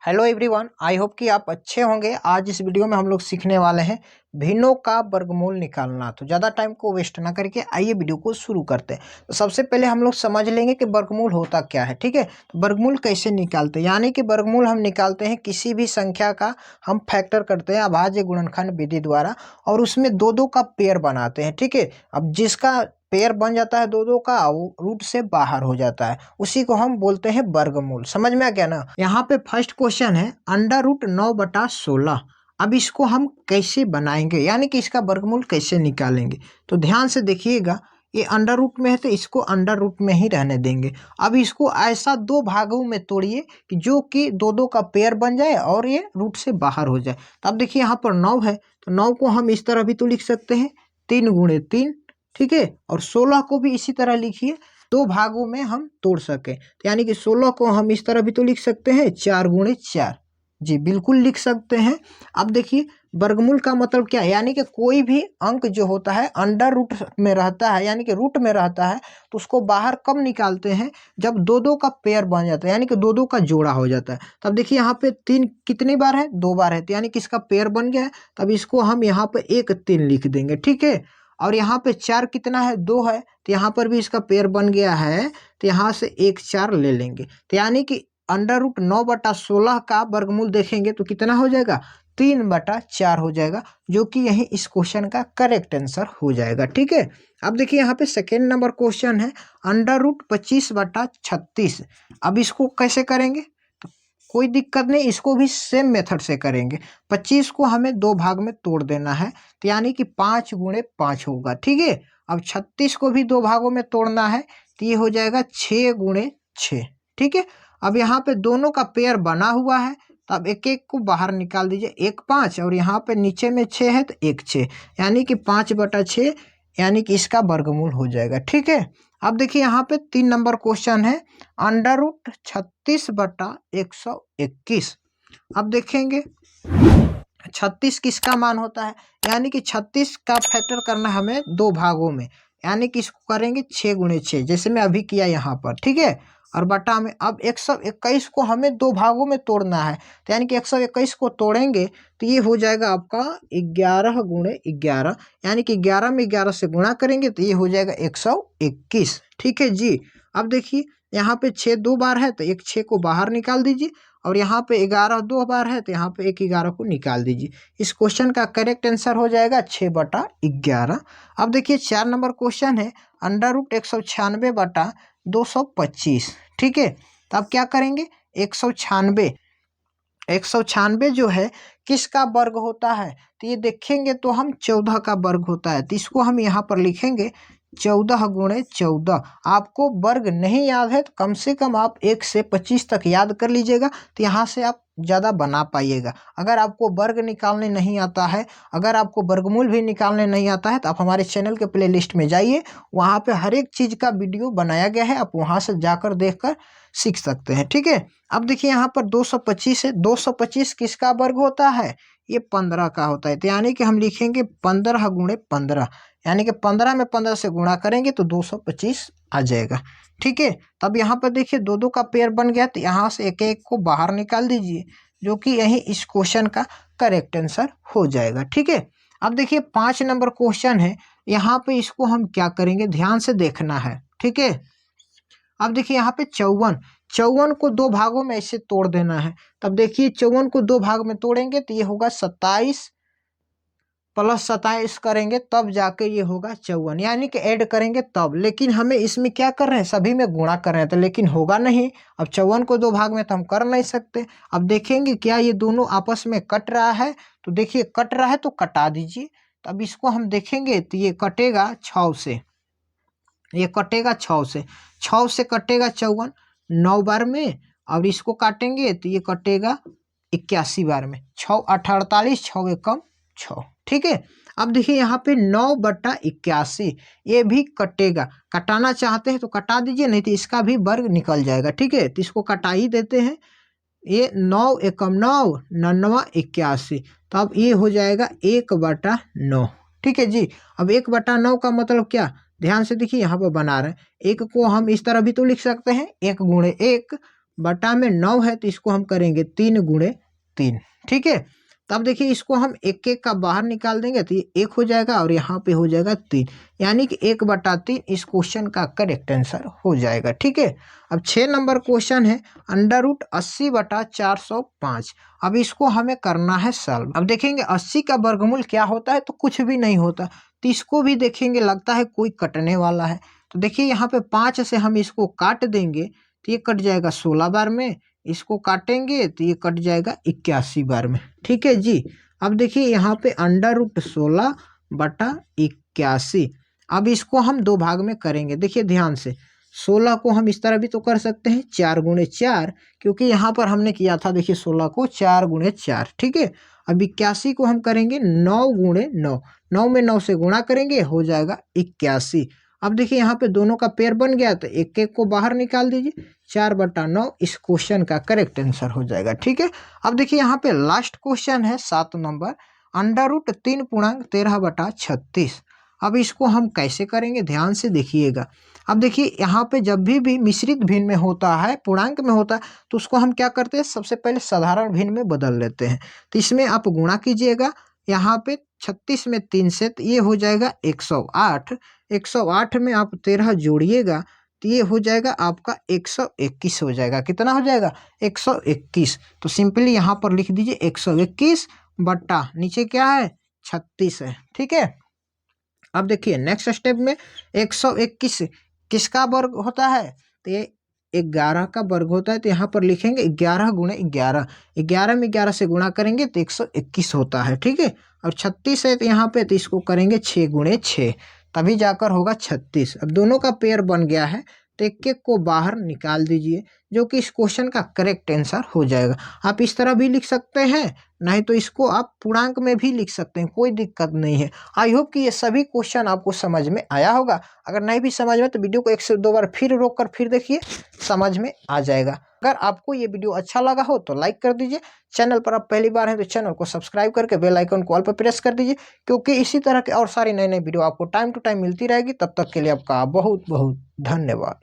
Hello everyone, I hope कि आप अच्छे होंगे। आज इस वीडियो में हम लोग सीखने वाले हैं भिन्नों का वर्गमूल निकालना। तो ज़्यादा टाइम को वेस्ट ना करके आइए वीडियो को शुरू करते हैं। तो सबसे पहले हम लोग समझ लेंगे कि वर्गमूल होता क्या है। ठीक है, तो वर्गमूल कैसे निकालते हैं, यानी कि वर्गमूल हम निकालते हैं किसी भी संख्या का हम फैक्टर करते हैं अभाज्य गुणनखंड विधि द्वारा, और उसमें दो दो का पेयर बनाते हैं। ठीक है, अब जिसका पेयर बन जाता है दो दो का, वो रूट से बाहर हो जाता है, उसी को हम बोलते हैं वर्गमूल। समझ में आ गया ना। यहाँ पे फर्स्ट क्वेश्चन है √9/16। अब इसको हम कैसे बनाएंगे, यानी कि इसका वर्गमूल कैसे निकालेंगे। तो ध्यान से देखिएगा, ये अंडर रूट में है तो इसको अंडर रूट में ही रहने देंगे। अब इसको ऐसा दो भागों में तोड़िए कि जो कि दो दो का पेयर बन जाए और ये रूट से बाहर हो जाए। तो अब देखिए यहाँ पर 9 है, तो 9 को हम इस तरह भी तो लिख सकते हैं 3 × 3। ठीक है, और 16 को भी इसी तरह लिखिए, दो भागों में हम तोड़ सके। तो यानी कि 16 को हम इस तरह भी तो लिख सकते हैं 4 × 4। जी बिल्कुल लिख सकते हैं। अब देखिए वर्गमूल का मतलब क्या है, यानी कि कोई भी अंक जो होता है अंडर रूट में रहता है, यानी कि रूट में रहता है, तो उसको बाहर कब निकालते हैं, जब दो दो का पेयर बन जाता है, यानी कि दो दो का जोड़ा हो जाता है। तब देखिए यहाँ पे 3 कितनी बार है, 2 बार है, तो यानी कि इसका पेयर बन गया है। तब इसको हम यहाँ पे 1 3 लिख देंगे। ठीक है, और यहाँ पे 4 कितना है, 2 है, तो यहाँ पर भी इसका पेयर बन गया है, तो यहाँ से 1 4 ले लेंगे। तो यानी कि √9/16 का वर्गमूल देखेंगे तो कितना हो जाएगा, 3/4 हो जाएगा, जो कि यही इस क्वेश्चन का करेक्ट आंसर हो जाएगा। ठीक है, अब देखिए यहाँ पे सेकेंड नंबर क्वेश्चन है √25/36। अब इसको कैसे करेंगे, तो कोई दिक्कत नहीं, इसको भी सेम मेथड से करेंगे। 25 को हमें दो भाग में तोड़ देना है, तो यानी कि 5 × 5 होगा। ठीक है, अब 36 को भी दो भागों में तोड़ना है, तो ये हो जाएगा 6 × 6। ठीक है, अब यहाँ पे दोनों का पेयर बना हुआ है, तो अब एक एक को बाहर निकाल दीजिए। 1 5 और यहाँ पे नीचे में 6 है तो 1 6, यानी कि 5/6, यानी कि इसका वर्गमूल हो जाएगा। ठीक है, अब देखिए यहाँ पे 3 नंबर क्वेश्चन है √36/121। अब देखेंगे 36 किसका मान होता है, यानी कि 36 का फैक्टर करना हमें दो भागों में, यानी कि इसको करेंगे 6 × 6, जैसे मैं अभी किया यहाँ पर। ठीक है, और बटा में अब 121 को हमें दो भागों में तोड़ना है, तो यानी कि 121 को तोड़ेंगे तो ये हो जाएगा आपका 11 × 11, यानी कि 11 में 11 से गुणा करेंगे तो ये हो जाएगा 121। ठीक है जी, अब देखिए यहाँ पे 6 2 बार है, तो एक 6 को बाहर निकाल दीजिए, और यहाँ पे 11 2 बार है, तो यहाँ पे एक 11 को निकाल दीजिए। इस क्वेश्चन का करेक्ट आंसर हो जाएगा 6/11। अब देखिए 4 नंबर क्वेश्चन है √196/225। ठीक है, तो अब क्या करेंगे, 196 जो है किसका वर्ग होता है, तो ये देखेंगे तो हम 14 का वर्ग होता है, तो इसको हम यहाँ पर लिखेंगे 14 × 14। आपको वर्ग नहीं याद है तो कम से कम आप 1 से 25 तक याद कर लीजिएगा, तो यहाँ से आप ज़्यादा बना पाइएगा। अगर आपको वर्ग निकालने नहीं आता है, अगर आपको वर्गमूल भी निकालने नहीं आता है, तो आप हमारे चैनल के प्ले लिस्ट में जाइए, वहाँ पे हर एक चीज़ का वीडियो बनाया गया है, आप वहाँ से जाकर देखकर सीख सकते हैं। ठीक है, अब देखिए यहाँ पर 225 है, 225 किसका वर्ग होता है, ये 15 का होता है, तो यानी कि हम लिखेंगे 15 × 15, यानी कि 15 में 15 से गुणा करेंगे तो 225 आ जाएगा। ठीक है, तब यहाँ पर देखिए दो दो का पेयर बन गया, तो यहाँ से एक एक को बाहर निकाल दीजिए, जो कि यही इस क्वेश्चन का करेक्ट आंसर हो जाएगा। ठीक है, अब देखिए 5 नंबर क्वेश्चन है, यहाँ पे इसको हम क्या करेंगे, ध्यान से देखना है। ठीक है, अब देखिए यहाँ पे 54 को दो भागों में ऐसे तोड़ देना है। तब देखिए 54 को दो भाग में तोड़ेंगे तो ये होगा 27 + 27 करेंगे तब जाके ये होगा 54, यानी कि ऐड करेंगे तब। लेकिन हमें इसमें क्या कर रहे हैं, सभी में गुणा कर रहे हैं, तो लेकिन होगा नहीं। अब 54 को दो भाग में तो हम कर नहीं सकते। अब देखेंगे क्या ये दोनों आपस में कट रहा है, तो देखिए कट रहा है तो कटा दीजिए। तो अब इसको हम देखेंगे तो ये कटेगा 6 से, ये कटेगा 6 से, 6 से कटेगा 54 9 बार में, और इसको काटेंगे तो ये कटेगा 81 बार में। 6 8 48, 6 एकम 6। ठीक है, अब देखिए यहाँ पे 9/81 ये भी कटेगा, कटाना चाहते हैं तो कटा दीजिए, नहीं तो इसका भी वर्ग निकल जाएगा। ठीक है, तो इसको कटा ही देते हैं, ये 9 एकम 9 9 81, तो अब ये हो जाएगा 1/9। ठीक है जी, अब 1/9 का मतलब क्या, ध्यान से देखिए यहाँ पर बना रहे हैं, एक को हम इस तरह भी तो लिख सकते हैं 1 × 1, बटा में 9 है तो इसको हम करेंगे 3 गुणे 3। ठीक है, तब देखिए इसको हम एक एक का बाहर निकाल देंगे तो ये 1 हो जाएगा और यहाँ पे हो जाएगा 3, यानी कि 1/3 इस क्वेश्चन का करेक्ट आंसर हो जाएगा। ठीक है, अब 6 नंबर क्वेश्चन है √80/405। अब इसको हमें करना है सॉल्व। अब देखेंगे 80 का वर्गमूल क्या होता है, तो कुछ भी नहीं होता। तो इसको भी देखेंगे, लगता है कोई कटने वाला है। तो देखिए यहाँ पे 5 से हम इसको काट देंगे तो ये कट जाएगा 16 बार में, इसको काटेंगे तो ये कट जाएगा 81 बार में। ठीक है जी, अब देखिए यहाँ पे √16/81। अब इसको हम 2 भाग में करेंगे। देखिए ध्यान से, 16 को हम इस तरह भी तो कर सकते हैं 4 गुणे 4, क्योंकि यहाँ पर हमने किया था देखिए 16 को 4 गुणे 4। ठीक है, अब 81 को हम करेंगे 9 गुणे 9, 9 में 9 से गुणा करेंगे हो जाएगा 81। अब देखिए यहाँ पे दोनों का पेयर बन गया तो एक एक को बाहर निकाल दीजिए, 4/9 इस क्वेश्चन का करेक्ट आंसर हो जाएगा। ठीक है, अब देखिए यहाँ पे लास्ट क्वेश्चन है 7 नंबर √3.13/36। अब इसको हम कैसे करेंगे, ध्यान से देखिएगा। अब देखिए यहाँ पे जब भी मिश्रित भिन्न में होता है, पूर्णांक में होता है, तो उसको हम क्या करते हैं, सबसे पहले साधारण भिन्न में बदल लेते हैं। तो इसमें आप गुणा कीजिएगा, यहाँ पे 36 में 3 से तो ये हो जाएगा 108। 108 में आप 13 जोड़िएगा तो ये हो जाएगा आपका 121 हो जाएगा। कितना हो जाएगा, 121। तो सिंपली यहाँ पर लिख दीजिए 121 बट्टा नीचे क्या है 36 है। ठीक है, अब देखिए नेक्स्ट स्टेप में 121 किसका वर्ग होता है, तो ये 11 का वर्ग होता है। तो यहाँ पर लिखेंगे 11 गुणे 11, 11 में 11 से गुणा करेंगे तो 121 होता है। ठीक है, और 36 है तो यहाँ पे तो इसको करेंगे 6 गुणे 6, तभी जाकर होगा 36। अब दोनों का पेयर बन गया है तो एक एक को बाहर निकाल दीजिए, जो कि इस क्वेश्चन का करेक्ट आंसर हो जाएगा। आप इस तरह भी लिख सकते हैं, नहीं तो इसको आप पूर्णांक में भी लिख सकते हैं, कोई दिक्कत नहीं है। आई होप कि ये सभी क्वेश्चन आपको समझ में आया होगा। अगर नहीं भी समझ में तो वीडियो को 1 से 2 बार फिर रोक कर फिर देखिए, समझ में आ जाएगा। अगर आपको ये वीडियो अच्छा लगा हो तो लाइक कर दीजिए। चैनल पर आप पहली बार हैं तो चैनल को सब्सक्राइब करके बेल आइकन को ऑल पर प्रेस कर दीजिए, क्योंकि इसी तरह के और सारी नई नई वीडियो आपको टाइम टू टाइम मिलती रहेगी। तब तक के लिए आपका बहुत बहुत धन्यवाद।